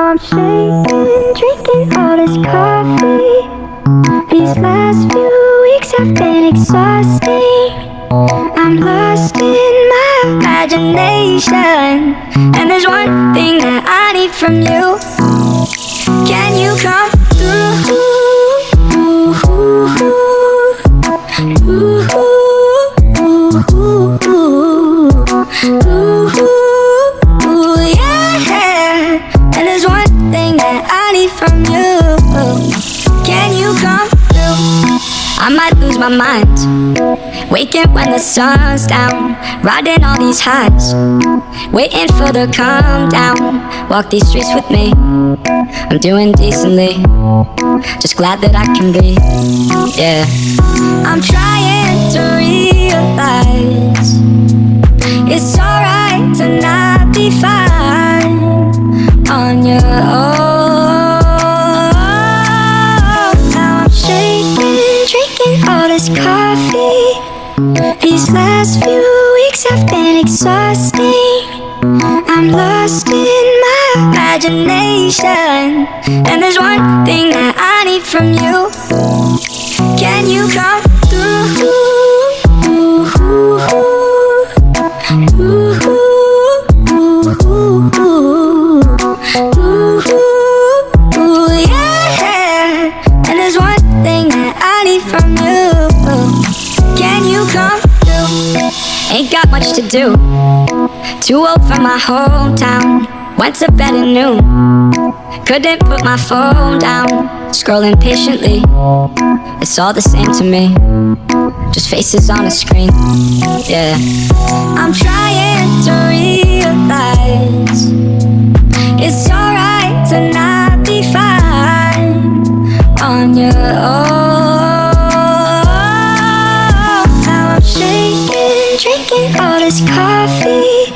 I'm shaking, drinking all this coffee. These last few weeks have been exhausting. I'm lost in my imagination, and there's one thing that I need from you. Can you come through? Yeah. And there's one thing that I need from you. Can you come through? I might lose my mind, waking when the sun's down, riding all these highs, waiting for the calm down. Walk these streets with me, I'm doing decently, just glad that I can be, yeah. I'm trying to realize it's alright to not be fine on your own. Now I'm shaking, drinking all this coffee. These last few weeks have been exhausting. I'm lost in my imagination, and there's one thing that I need from you. Can you come through? Yeah. And there's one thing that I need from you. Can you come through? Ain't got much to do, too old for my hometown. Went to bed at noon, couldn't put my phone down. Scrolling patiently, it's all the same to me, just faces on a screen, yeah. I'm trying to realize it's alright to not be fine on your own. Now I'm shaking, drinking all this coffee.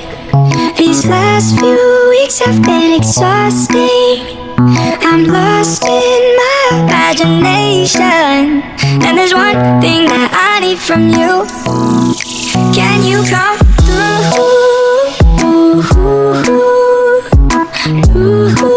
These last few weeks have been exhausting. I'm lost in my imagination, and there's one thing that I need from you. Can you come through?